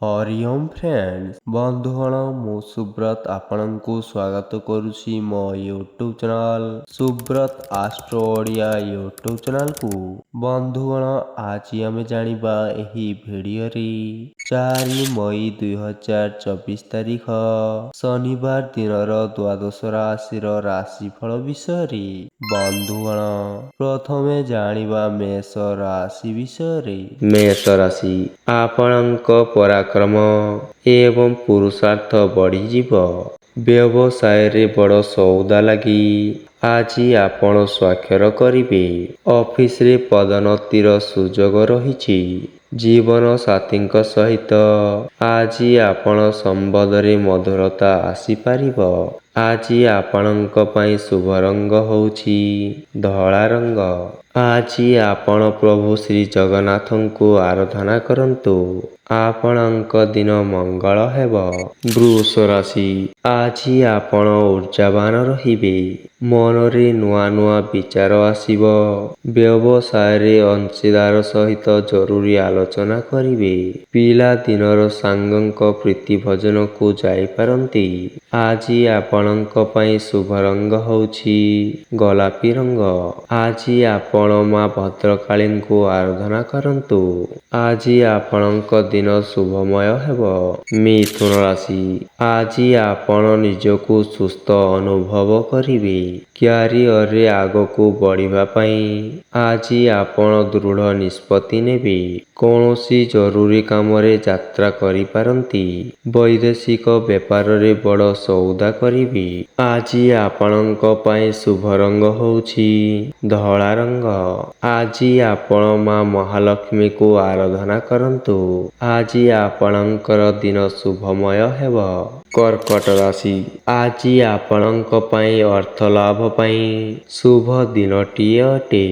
Hariom friends बंधुगण मु सुब्रत आपणଙ୍କୁ स्वागत करुछि मो YouTube channel Subrat astro Odia YouTube channel को। बंधुगण आज आम जानिबा एही भिडियो रे 4 मई 2024 तारिख शनिवार दिनर द्वादश राशि राशिफल विषय। बंधुगण प्रथमे जानिबा मेष राशि विषय। मेष राशि आपणଙ୍କ पराक्रम एवं पुरुषार्थ बढ़ीजिव। व्यवसाय बड़ सौदा लगी आज आपण स्वाक्षर करिवे। ऑफिस रे पदोन्नतिर सुजोग रहिछि। जीवन साथी सहित आज आपण संबंधरे मधुरता आसी पारिब। आज आपणଙ୍କ ପାଇଁ शुभ रंग होछि धला रंग। आज आपण प्रभु श्री जगन्नाथଙ୍କୁ आराधना करंतु। आपणଙ୍କ दिन मंगल हेब। वृष राशि आज आपण ऊर्जावान रहिबे। मनरे नुआ नुआ विचार आसिब। व्यवसाय रे अंशीदार सहित जरूरी आलोचना करिवे। पिला दिनर सांगଙ୍କ प्रीति भजन को जाई पारंती। आज आपणଙ୍କ ପାଇଁ शुभ रंग होछि गोलापी रंग। आज आपण मां भद्रकाळीଙ୍କୁ आराधना करंतु। आज आपणଙ୍କ दिन शुभमय हेब। मिथुन राशि आज आपण निजको सुस्थ अनुभव करिवे। क्यारियर रे आगको बढ़िबा पई आज आपण दृढ़ निष्पत्ति नेबे। कौनसी जरूरी काम रे यात्रा करि पारंती। वैदेशिक व्यापार रे बड़ सौदा करिवे। आज आपणଙ୍କ ପାଇଁ शुभ रंग होछि धला रंग। आज आपण मां महालक्ष्मी को आराधना करंतु। आज आपणଙ୍କର दिन शुभमय हेब। कर्कट राशि आज आपणଙ୍କ ପାଇଁ अर्थ लाभ पई शुभ दिनटिए अटे।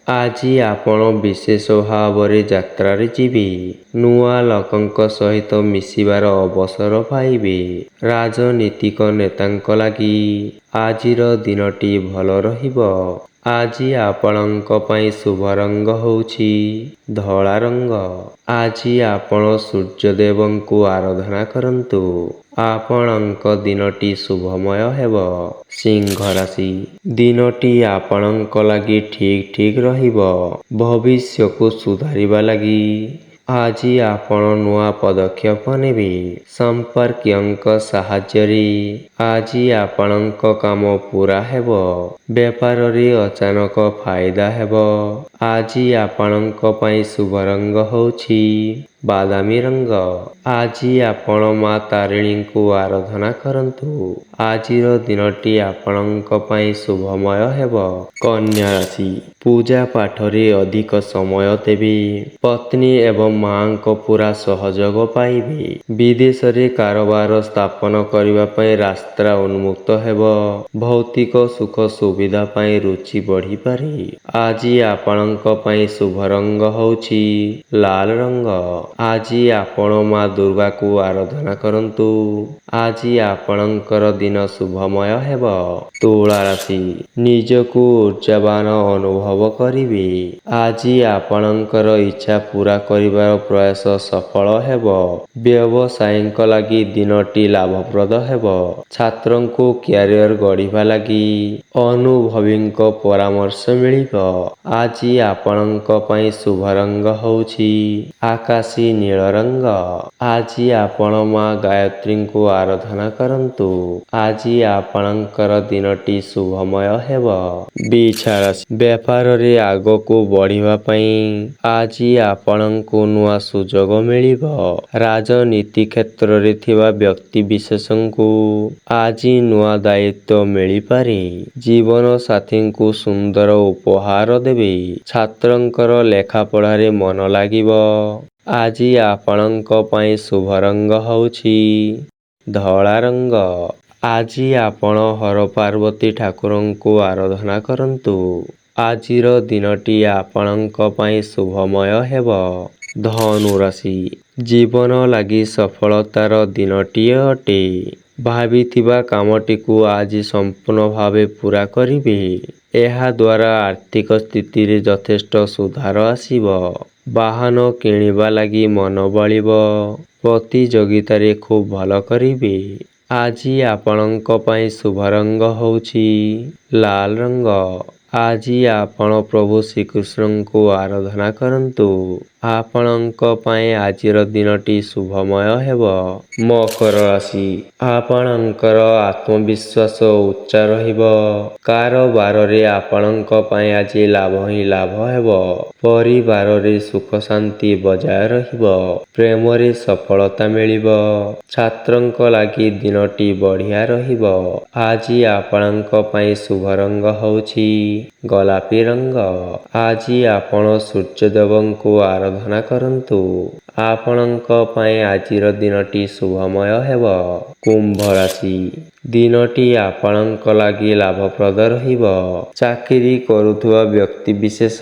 आज आपण विशेष भाव रे यात्रा रे जिवे। नुआ लोकଙ୍କ सहित मिसिबार अवसर पाइबे। राजनीतिक नेतांक लागि आजिर दिनटी भल रहिब। आज आपणଙ୍କ ପାଇଁ शुभ रंग होछि धला रंग। आज आपण सूर्यदेवଙ୍କୁ आराधना करंतु। आपणଙ୍କ दिनटी शुभमय हेब। सिंह राशि दिनटी आपणଙ୍କ लागि ठीक रहिब। भविष्य को सुधारिबा लागि आज आपण नुआ पदक्षेप नेबे। संपर्कयंक साहाय्य रे आज आपणଙ୍କ काम पूरा हेब। व्यापार रे अचानक फायदा हेब। आज आपणଙ୍କ ପାଇଁ शुभ रंग होछि बादामी रंग। आज आपण मां तारिणी को आराधना करंतु। आजिर दिनटी आपणଙ୍କ ପାଇଁ शुभमय हेब। कन्या राशि पूजा पाठ रे अधिक समय देबे। पत्नी एवं मां को पूरा सहयोग पाइबे। विदेश रे कारोबार स्थापन करिबा पई रास्ता उन्मुक्त हेब। भौतिक सुख सुविधा पई रुचि बढ़ी पारे। आज आपणଙ୍କ ପାଇଁ शुभ रंग होछि लाल रंग। आज आपण मां दुर्गा को आराधना करंतु। आज आपणଙ୍କର दिन शुभमय हेब। तुला राशि निजको ऊर्जावान अनुभव करिवे। आज आपणଙ୍କର इच्छा पूरा करिबार प्रयास सफल हेब। व्यवसायीक लागि दिनटी लाभप्रद हेब। छात्रଙ୍କୁ क्यारियर गढ़िबा लागि अनुभवीଙ୍କ परामर्श मिलिब। आज आपणଙ୍କ ପାଇଁ शुभ रंग होछि आकाशी नील रंग। आज आपण मां गायत्रीଙ୍କୁ आराधना करंतु। आज आपणଙ୍କର दिनटी शुभमय हेब। बिछा राशि व्यापार रे आगको बढ़िबा पई आज आपणଙ୍କୁ नुआ सुजोग मिलिब। राजनीति क्षेत्र रे थिबा व्यक्ति विशेषଙ୍କୁ आज नुआ दायित्व मिली पारे। जीवन साथी को सुंदर उपहार देबे। छात्रंकर लेखा पढ़ा रे मन लागिब। आज आपणଙ୍କ ପାଇଁ शुभ रंग होछि धला रंग। आज आपण हर पार्वती ठाकुरଙ୍କୁ आराधना करंतु। आजिर दिनटी आपणଙ୍କ ପାଇଁ शुभमय हेब। धनु राशि जीवन लागि सफलतार दिनटिए अटे। भाविथिबा कामटी को आज संपूर्ण भावे पूरा करिवे। एहा द्वारा आर्थिक स्थिति रे यथेष्ट सुधार आसिब। वाहन किणिबा लागि मन बळिब। ପ୍ରତିଯୋଗିତାରେ ଖୁବ୍ ଭଲ କରିବେ। ଆଜି ଆପଣଙ୍କ ପାଇଁ ଶୁଭ ରଙ୍ଗ ହେଉଛି ଲାଲ ରଙ୍ଗ। ଆଜି ଆପଣ ପ୍ରଭୁ ଶ୍ରୀକୃଷ୍ଣଙ୍କୁ ଆରାଧନା କରନ୍ତୁ। ଆପଣଙ୍କ ପାଇଁ ଆଜିର ଦିନଟି ଶୁଭମୟ ହେବ। ମକର ରାଶି, ଆପଣଙ୍କର ଆତ୍ମବିଶ୍ୱାସ ଉଚ୍ଚ ରହିବ। କାରବାରରେ ଆପଣଙ୍କ ପାଇଁ ଆଜି ଲାଭ ହିଁ ଲାଭ ହେବ। ପରିବାରରେ ସୁଖ ଶାନ୍ତି ବଜାୟ ରହିବ। ପ୍ରେମରେ ସଫଳତା ମିଳିବ। ଛାତ୍ରଙ୍କ ଲାଗି ଦିନଟି ବଢ଼ିଆ ରହିବ। ଆଜି ଆପଣଙ୍କ ପାଇଁ ଶୁଭ ରଙ୍ଗ ହେଉଛି ଗୋଲାପୀ ରଙ୍ଗ। ଆଜି ଆପଣ ସୂର୍ଯ୍ୟଦେବଙ୍କୁ ଆରାଧନା କରନ୍ତୁ। ଆପଣଙ୍କ ପାଇଁ ଆଜିର ଦିନଟି ଶୁଭମୟ ହେବ। କୁମ୍ଭ ରାଶି, ଦିନଟି ଆପଣଙ୍କ ଲାଗି ଲାଭପ୍ରଦ ରହିବ। ଚାକିରି କରୁଥିବା ବ୍ୟକ୍ତିବିଶେଷ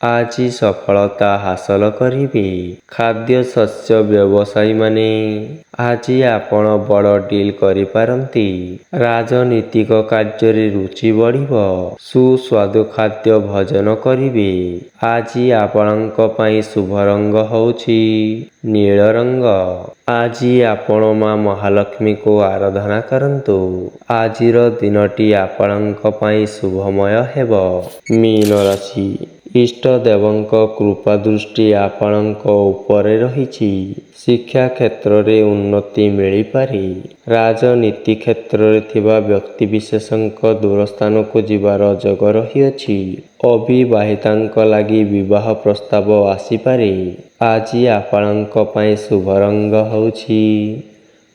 ଆଜି ସଫଳତା ହାସଲ କରିବେ। ଖାଦ୍ୟଶସ୍ୟ ବ୍ୟବସାୟୀମାନେ ଆଜି ଆପଣ ବଡ଼ ଡିଲ୍ କରିପାରନ୍ତି। ରାଜନୀତିକ କାର୍ଯ୍ୟରେ ରୁଚି ବଢ଼ିବ। ସୁସ୍ୱାଦୁ ଖାଦ୍ୟ ଭୋଜନ କରିବେ। ଆଜି ଆପଣଙ୍କ ପାଇଁ ଶୁଭ ରଙ୍ଗ ହେଉଛି ନୀଳ ରଙ୍ଗ। ଆଜି ଆପଣ ମା ମହାଲକ୍ଷ୍ମୀଙ୍କୁ ଆରାଧନା କରନ୍ତୁ। ଆଜିର ଦିନଟି ଆପଣଙ୍କ ପାଇଁ ଶୁଭମୟ ହେବ। ମୀନ ରାଶି, ଇଷ୍ଟଦେବଙ୍କ କୃପା ଦୃଷ୍ଟି ଆପଣଙ୍କ ଉପରେ ରହିଛି। ଶିକ୍ଷା କ୍ଷେତ୍ରରେ ଉନ୍ନତି ମିଳିପାରେ। ରାଜନୀତି କ୍ଷେତ୍ରରେ ଥିବା ବ୍ୟକ୍ତିବିଶେଷଙ୍କ ଦୂର ସ୍ଥାନକୁ ଯିବାର ଯୋଗ ରହିଅଛି। ଅବିବାହିତାଙ୍କ ଲାଗି ବିବାହ ପ୍ରସ୍ତାବ ଆସିପାରେ। ଆଜି ଆପଣଙ୍କ ପାଇଁ ଶୁଭ ରଙ୍ଗ ହେଉଛି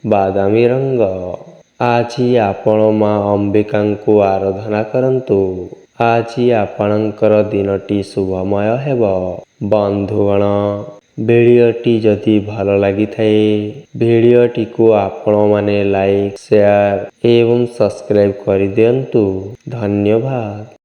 ବାଦାମୀ ରଙ୍ଗ। ଆଜି ଆପଣ ମା ଅମ୍ବିକାଙ୍କୁ ଆରାଧନା କରନ୍ତୁ। ଆଜି ଆପଣଙ୍କର ଦିନଟି ଶୁଭମୟ ହେବ। ବନ୍ଧୁଗଣ, ଭିଡ଼ିଓଟି ଯଦି ଭଲ ଲାଗିଥାଏ, ଭିଡ଼ିଓଟିକୁ ଆପଣମାନେ ଲାଇକ୍, ସେୟାର ଏବଂ ସବସ୍କ୍ରାଇବ୍ କରିଦିଅନ୍ତୁ। ଧନ୍ୟବାଦ।